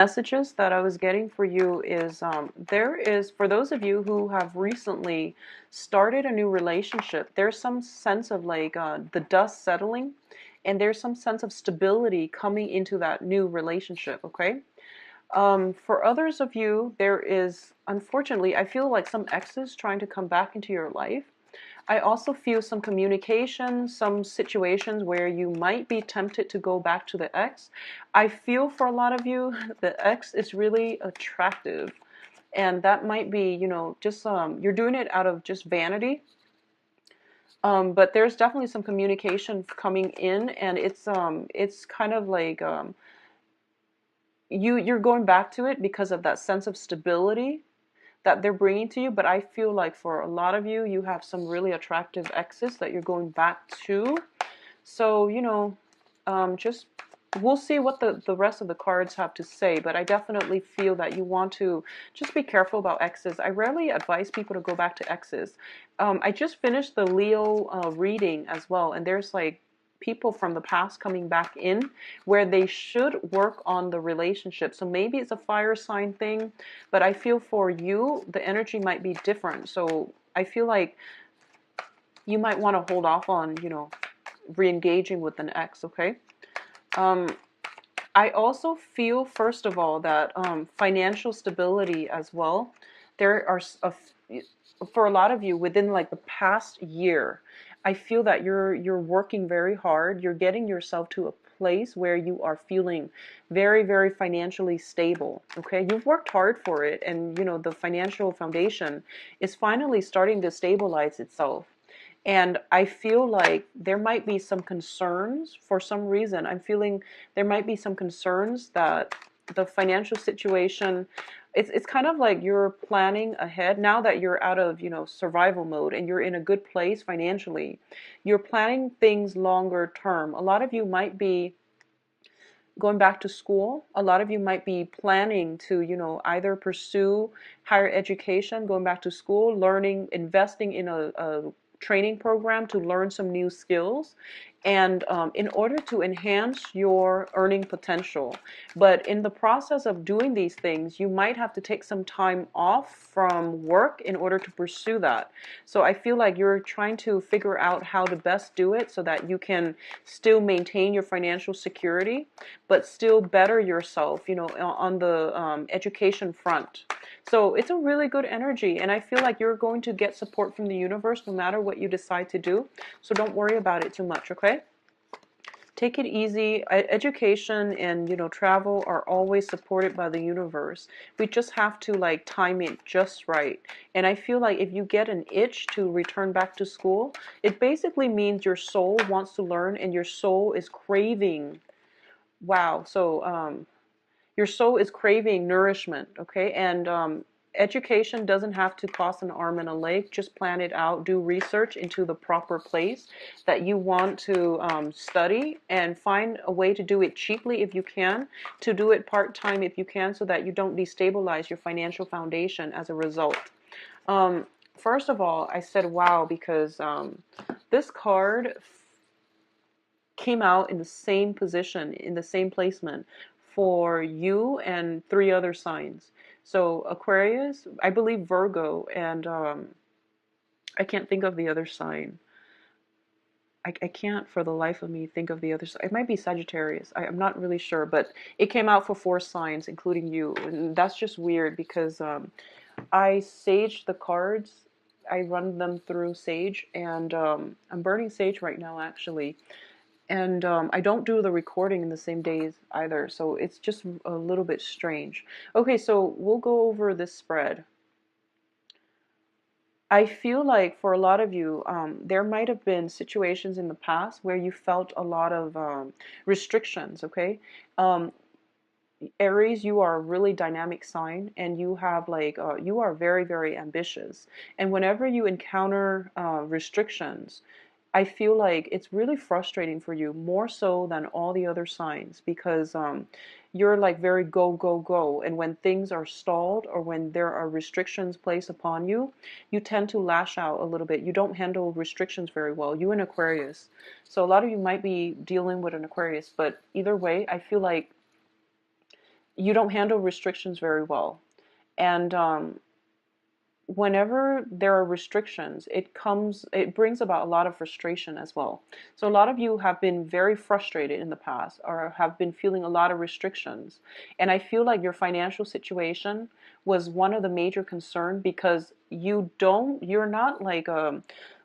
Messages that I was getting for you is there is, for those of you who have recently started a new relationship, there's some sense of like the dust settling, and there's some sense of stability coming into that new relationship, okay? For others of you, there is, unfortunately, I feel like some exes trying to come back into your life. I also feel some communication, some situations where you might be tempted to go back to the ex. I feel for a lot of you, the ex is really attractive. And that might be, you know, just you're doing it out of just vanity. But there's definitely some communication coming in, and it's kind of like you're going back to it because of that sense of stability that they're bringing to you. But I feel like for a lot of you, you have some really attractive exes that you're going back to. So, you know, just we'll see what the rest of the cards have to say. But I definitely feel that you want to just be careful about exes. I rarely advise people to go back to exes. I just finished the Leo reading as well, and there's like people from the past coming back in where they should work on the relationship. So maybe it's a fire sign thing, but I feel for you, the energy might be different. So I feel like you might want to hold off on, you know, re-engaging with an ex, okay? I also feel, first of all, that financial stability as well. There are, for a lot of you, within like the past year, I feel that you're working very hard. You're getting yourself to a place where you are feeling very, very financially stable. Okay, you've worked hard for it, and you know the financial foundation is finally starting to stabilize itself. And I feel like there might be some concerns for some reason. I'm feeling there might be some concerns that the financial situation, it's kind of like you're planning ahead now that you're out of, you know, survival mode and you're in a good place financially. You're planning things longer term. A lot of you might be going back to school. A lot of you might be planning to, you know, either pursue higher education, going back to school, learning, investing in a training program to learn some new skills, and in order to enhance your earning potential. But in the process of doing these things, you might have to take some time off from work in order to pursue that. So I feel like you're trying to figure out how to best do it so that you can still maintain your financial security, but still better yourself, you know, on the education front. So it's a really good energy, and I feel like you're going to get support from the universe no matter what you decide to do. So don't worry about it too much, okay? Take it easy. Education and, you know, travel are always supported by the universe. We just have to like time it just right. And I feel like if you get an itch to return back to school, it basically means your soul wants to learn and your soul is craving. Wow. So your soul is craving nourishment, okay? And education doesn't have to cost an arm and a leg. Just plan it out, do research into the proper place that you want to study, and find a way to do it cheaply if you can, to do it part-time if you can, so that you don't destabilize your financial foundation as a result. Um, First of all, I said wow because this card came out in the same position, in the same placement for you and three other signs. So Aquarius, I believe Virgo, and I can't think of the other sign. I can't for the life of me think of the other sign. It might be Sagittarius. I'm not really sure, but it came out for four signs, including you. And that's just weird because I saged the cards. I run them through Sage, and I'm burning Sage right now, actually. And I don't do the recording in the same days either, so it's just a little bit strange. Okay, so we'll go over this spread. I feel like for a lot of you, there might have been situations in the past where you felt a lot of restrictions, okay? Um, Aries, you are a really dynamic sign, and you have like, you are very, very ambitious. And whenever you encounter restrictions, I feel like it's really frustrating for you, more so than all the other signs, because you're like very go, go, go. And when things are stalled or when there are restrictions placed upon you, you tend to lash out a little bit. You don't handle restrictions very well. You and Aquarius. So a lot of you might be dealing with an Aquarius, but either way, I feel like you don't handle restrictions very well. And whenever there are restrictions, it brings about a lot of frustration as well. So a lot of you have been very frustrated in the past or have been feeling a lot of restrictions. And I feel like your financial situation was one of the major concern because you're not like a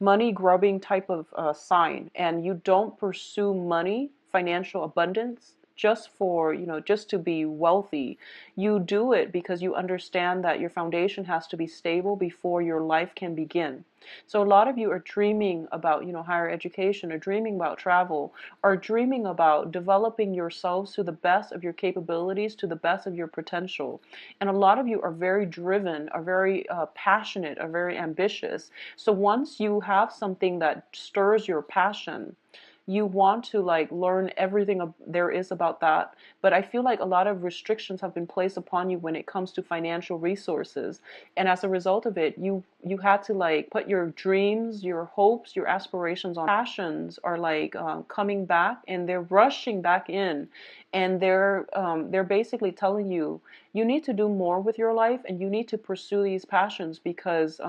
money grubbing type of sign, and you don't pursue money, financial abundance just for, just to be wealthy. You do it because you understand that your foundation has to be stable before your life can begin. So a lot of you are dreaming about, higher education, or dreaming about travel, or dreaming about developing yourselves to the best of your capabilities, to the best of your potential. And a lot of you are very driven, are very passionate, are very ambitious. So once you have something that stirs your passion, you want to like learn everything there is about that. But I feel like a lot of restrictions have been placed upon you when it comes to financial resources, and as a result of it, you had to like put your dreams, your hopes, your aspirations on passions are like coming back, and they're rushing back in, and they're basically telling you you need to do more with your life, and you need to pursue these passions because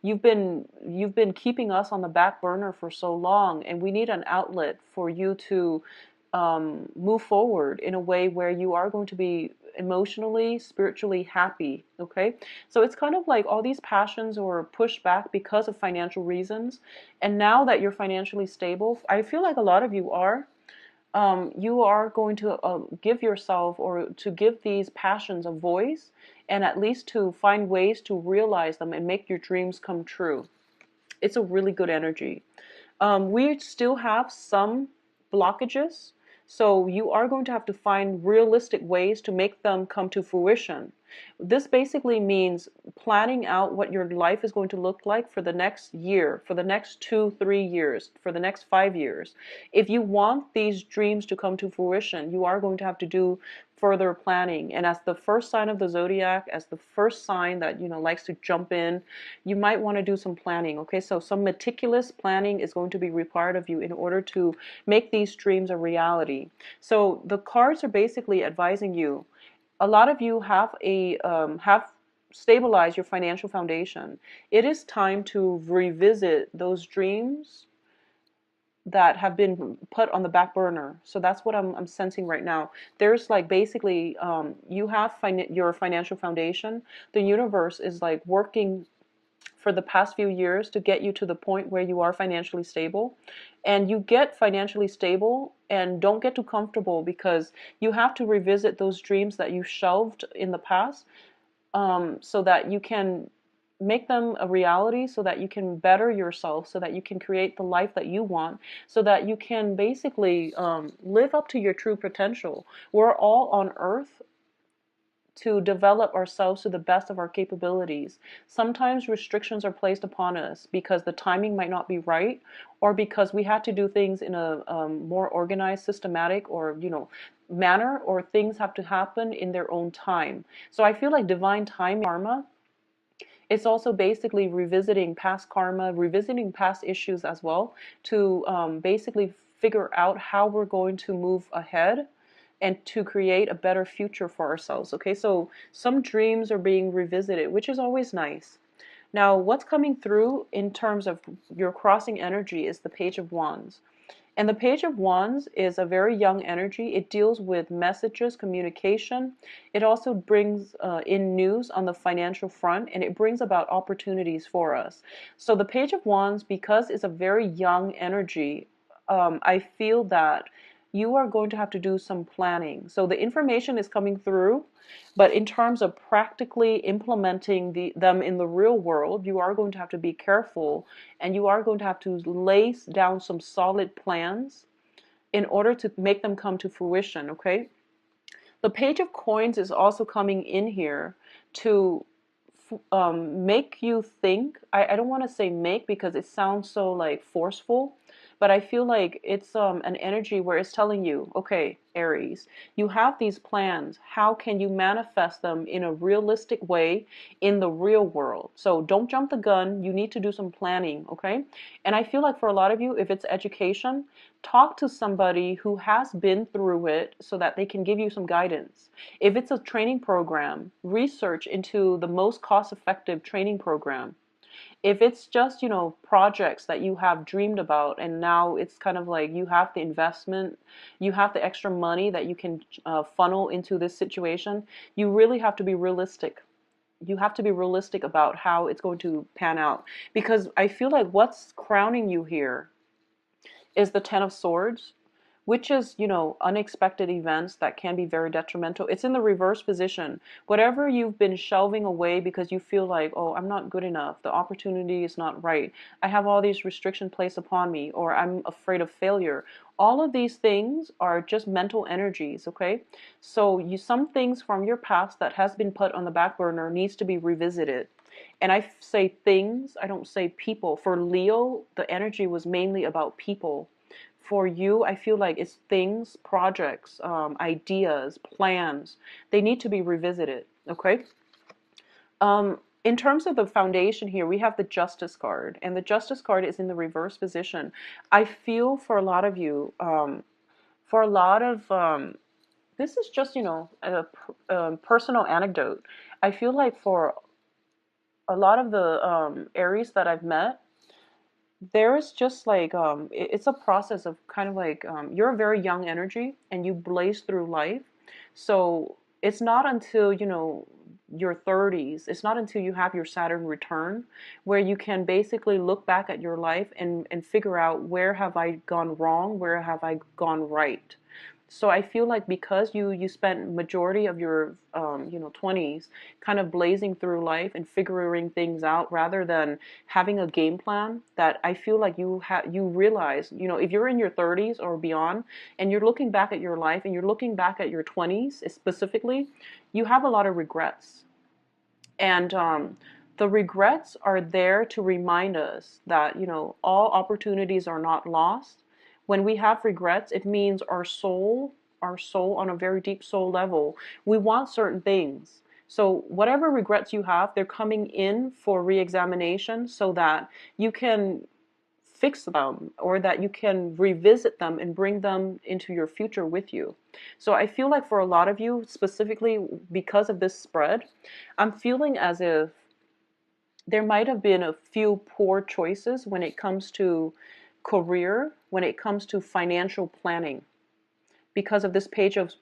you've been keeping us on the back burner for so long, and we need an outlet for you to move forward in a way where you are going to be emotionally, spiritually happy. Okay, so it's kind of like all these passions were pushed back because of financial reasons, and now that you're financially stable, I feel like a lot of you are going to give yourself, or to give these passions a voice, and at least to find ways to realize them and make your dreams come true. It's a really good energy. We still have some blockages, so you are going to have to find realistic ways to make them come to fruition. This basically means planning out what your life is going to look like for the next year, for the next 2, 3 years, for the next 5 years. If you want these dreams to come to fruition, you are going to have to do further planning. And as the first sign of the zodiac, as the first sign that likes to jump in, you might want to do some planning. Okay, so some meticulous planning is going to be required of you in order to make these dreams a reality. So the cards are basically advising you. A lot of you have stabilized your financial foundation. It is time to revisit those dreams that have been put on the back burner. So that's what I'm sensing right now. There's like basically you have your financial foundation. The universe is like working for the past few years to get you to the point where you are financially stable. And you get financially stable and don't get too comfortable, because you have to revisit those dreams that you shelved in the past, so that you can make them a reality, so that you can better yourself, so that you can create the life that you want, so that you can basically live up to your true potential. We're all on earth to develop ourselves to the best of our capabilities. Sometimes restrictions are placed upon us because the timing might not be right, or because we had to do things in a more organized, systematic, or manner, or things have to happen in their own time. So I feel like divine timing, karma, it's also basically revisiting past karma, revisiting past issues as well, to basically figure out how we're going to move ahead and to create a better future for ourselves. Okay, so some dreams are being revisited, which is always nice. Now, what's coming through in terms of your crossing energy is the Page of Wands. And the Page of Wands is a very young energy. It deals with messages, communication. It also brings in news on the financial front, and it brings about opportunities for us. So the Page of Wands, because it's a very young energy, I feel that you are going to have to do some planning. So the information is coming through, but in terms of practically implementing them in the real world, you are going to have to be careful, and you are going to have to lay down some solid plans in order to make them come to fruition, okay? The Page of Coins is also coming in here to make you think. I don't want to say make, because it sounds so like forceful, but I feel like it's an energy where it's telling you, okay, Aries, you have these plans. How can you manifest them in a realistic way in the real world? So don't jump the gun. You need to do some planning, okay? And I feel like for a lot of you, if it's education, talk to somebody who has been through it so that they can give you some guidance. If it's a training program, research into the most cost-effective training program. If it's just, projects that you have dreamed about and now it's kind of like you have the investment, you have the extra money that you can funnel into this situation, you really have to be realistic. You have to be realistic about how it's going to pan out. Because I feel like what's crowning you here is the Ten of Swords, which is, unexpected events that can be very detrimental. It's in the reverse position. Whatever you've been shelving away because you feel like, oh, I'm not good enough, the opportunity is not right, I have all these restrictions placed upon me, or I'm afraid of failure. All of these things are just mental energies, okay? So some things from your past that has been put on the back burner needs to be revisited. And I say things, I don't say people. For Leo, the energy was mainly about people. For you, I feel like it's things, projects, ideas, plans. They need to be revisited, okay? In terms of the foundation here, we have the Justice card, and the Justice card is in the reverse position. I feel for a lot of you, for a lot of, this is just, a personal anecdote. I feel like for a lot of the Aries that I've met, there is just like it's a process of kind of like you're a very young energy and you blaze through life. So it's not until your 30s, it's not until you have your Saturn return where you can basically look back at your life and figure out, where have I gone wrong, where have I gone right. So I feel like because you spent majority of your 20s kind of blazing through life and figuring things out rather than having a game plan, that I feel like you realize, if you're in your 30s or beyond and you're looking back at your life and you're looking back at your 20s specifically, you have a lot of regrets. And the regrets are there to remind us that, all opportunities are not lost. When we have regrets, it means our soul on a very deep soul level, we want certain things. So whatever regrets you have, they're coming in for re-examination so that you can fix them, or that you can revisit them and bring them into your future with you. So I feel like for a lot of you, specifically because of this spread, I'm feeling as if there might have been a few poor choices when it comes to career, when it comes to financial planning, because of this Page of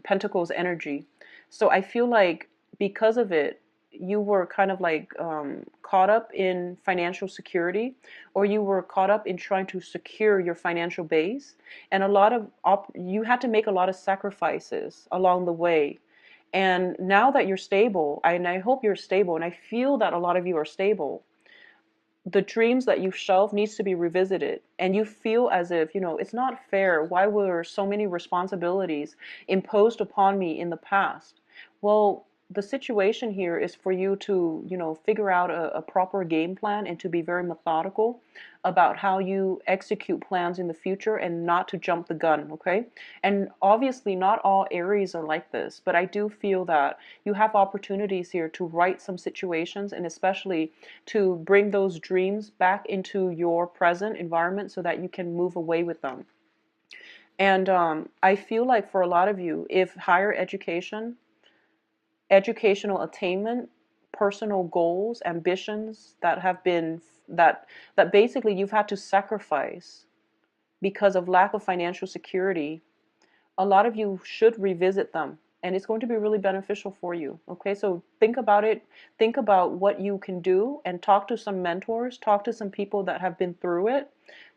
Pentacles energy. So I feel like because of it, you were kind of like caught up in financial security, or you were caught up in trying to secure your financial base, and a lot of you had to make a lot of sacrifices along the way. And now that you're stable, and I hope you're stable, and I feel that a lot of you are stable, the dreams that you've shelved needs to be revisited, and you feel as if, it's not fair, why were so many responsibilities imposed upon me in the past. Well, the situation here is for you to, figure out a proper game plan and to be very methodical about how you execute plans in the future and not to jump the gun, okay? And obviously not all Aries are like this, but I do feel that you have opportunities here to right some situations, and especially to bring those dreams back into your present environment so that you can move away with them. And I feel like for a lot of you, if higher education, educational attainment, personal goals, ambitions that have been that basically you've had to sacrifice because of lack of financial security, a lot of you should revisit them, and it's going to be really beneficial for you. Okay, so think about it, think about what you can do, and talk to some mentors, talk to some people that have been through it,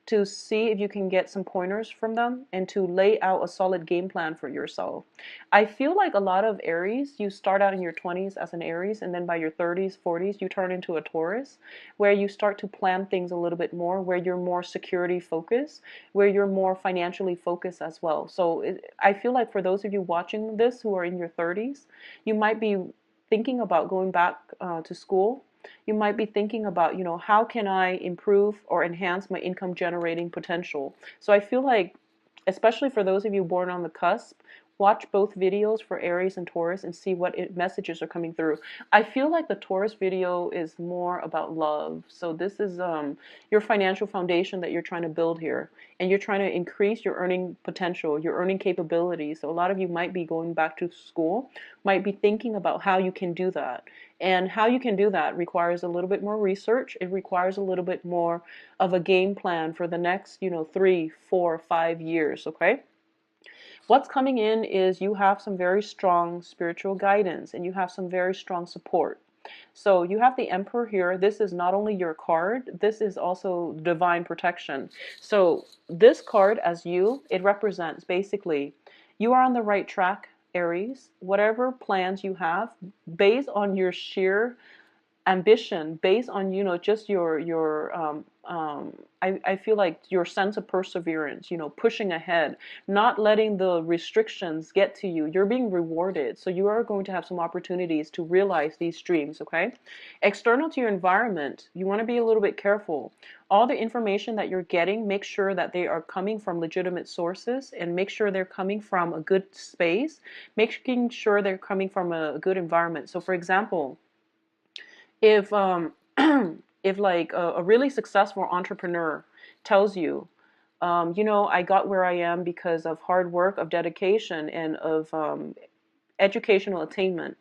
to see if you can get some pointers from them and to lay out a solid game plan for yourself. I feel like a lot of Aries, you start out in your 20s as an Aries, and then by your 30s, 40s, you turn into a Taurus, where you start to plan things a little bit more, where you're more security focused, where you're more financially focused as well. So I feel like for those of you watching this who are in your 30s, you might be thinking about going back to school, You might be thinking about, how can I improve or enhance my income generating potential? So I feel like, especially for those of you born on the cusp, watch both videos for Aries and Taurus and see what messages are coming through. I feel like the Taurus video is more about love. So this is your financial foundation that you're trying to build here. And you're trying to increase your earning potential, your earning capability. So a lot of you might be going back to school, might be thinking about how you can do that. And how you can do that requires a little bit more research. It requires a little bit more of a game plan for the next, 3, 4, 5 years, okay? What's coming in is you have some very strong spiritual guidance and you have some very strong support. So you have the Emperor here. This is not only your card, this is also divine protection. So this card, as it represents basically you are on the right track, Aries. Whatever plans you have, based on your sheer ambition, based on just your I feel like your sense of perseverance, pushing ahead, not letting the restrictions get to you. You're being rewarded, so you are going to have some opportunities to realize these dreams. Okay, external to your environment, you want to be a little bit careful. All the information that you're getting, make sure that they are coming from legitimate sources, and make sure they're coming from a good space, making sure they're coming from a good environment. So for example, if if like a really successful entrepreneur tells you, I got where I am because of hard work, of dedication, and of educational attainment,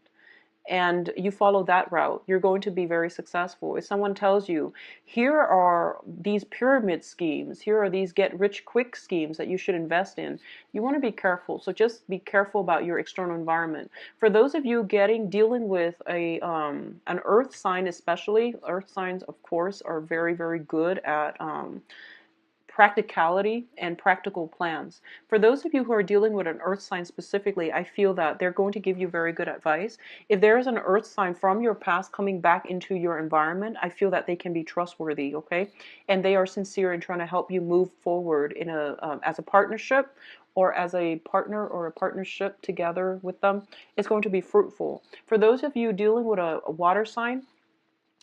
and you follow that route, you're going to be very successful. If someone tells you, here are these pyramid schemes, here are these get rich quick schemes that you should invest in, you want to be careful. So just be careful about your external environment. For those of you dealing with an earth sign, especially, earth signs, of course, are very, very good at practicality and practical plans. For those of you who are dealing with an earth sign specifically, I feel that they're going to give you very good advice. If there is an earth sign from your past coming back into your environment, I feel that they can be trustworthy, okay? And they are sincere in trying to help you move forward in as a partnership, or as a partner or a partnership together with them. It's going to be fruitful. For those of you dealing with a water sign,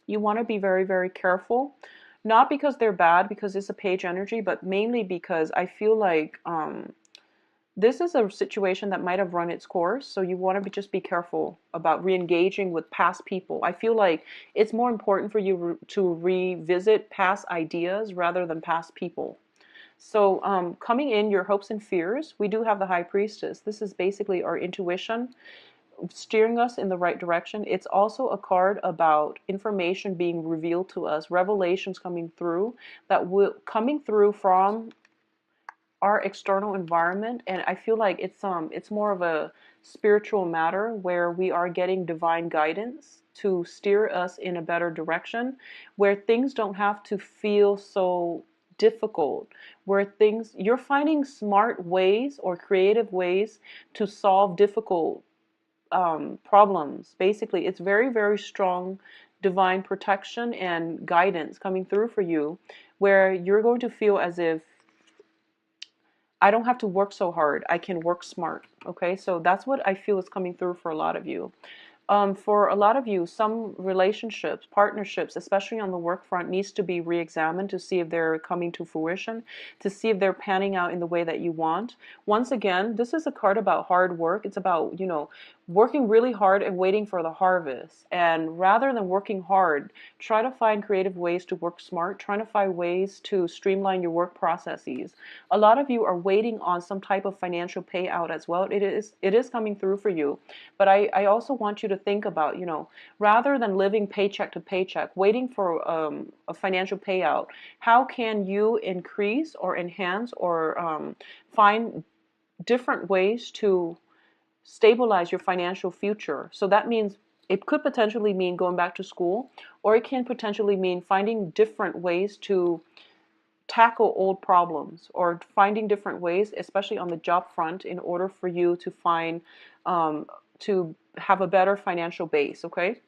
you want to be very, very careful. Not because they're bad, because it's a page energy, but mainly because I feel like this is a situation that might have run its course. So you want to just be careful about re-engaging with past people. I feel like it's more important for you to revisit past ideas rather than past people. So coming in, your hopes and fears, we do have the High Priestess. This is basically our intuition, steering us in the right direction. It's also a card about information being revealed to us, revelations coming through coming through from our external environment. And I feel like it's more of a spiritual matter where we are getting divine guidance to steer us in a better direction, where things don't have to feel so difficult, where you're finding smart ways or creative ways to solve difficult problems. Basically, it's very, very strong divine protection and guidance coming through for you, where you're going to feel as if I don't have to work so hard, I can work smart. Okay, so that's what I feel is coming through for a lot of you. For a lot of you, some relationships, partnerships, especially on the work front, needs to be re-examined to see if they're coming to fruition, to see if they're panning out in the way that you want. Once again, this is a card about hard work. It's about, working really hard and waiting for the harvest. And rather than working hard, try to find creative ways to work smart, trying to find ways to streamline your work processes. A lot of you are waiting on some type of financial payout as well. It is coming through for you. But I also want you to think about, rather than living paycheck to paycheck, waiting for a financial payout, how can you increase or enhance or find different ways to stabilize your financial future? So that means it could potentially mean going back to school, or it can potentially mean finding different ways to tackle old problems, or finding different ways, especially on the job front, in order for you to find to have a better financial base. Okay,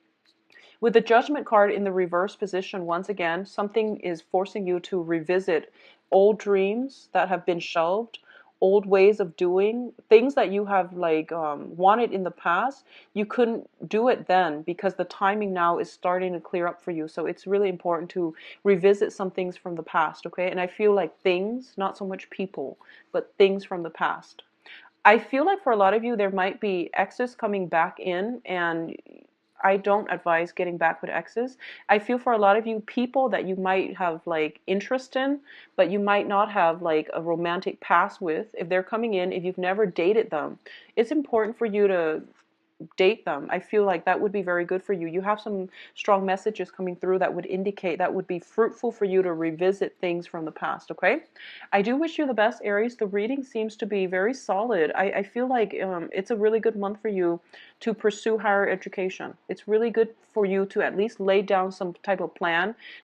with the Judgment card in the reverse position, once again, something is forcing you to revisit old dreams that have been shelved, old ways of doing things that you have like wanted in the past. You couldn't do it then because the timing now is starting to clear up for you. So it's really important to revisit some things from the past, okay? And I feel like things, not so much people, but things from the past. I feel like for a lot of you, there might be exes coming back in, and I don't advise getting back with exes. I feel for a lot of you, people that you might have like interest in, but you might not have like a romantic past with, if they're coming in, if you've never dated them, it's important for you to date them. I feel like that would be very good for you. You have some strong messages coming through that would indicate that would be fruitful for you to revisit things from the past, okay? I do wish you the best, Aries. The reading seems to be very solid. I feel like it's a really good month for you to pursue higher education. It's really good for you to at least lay down some type of plan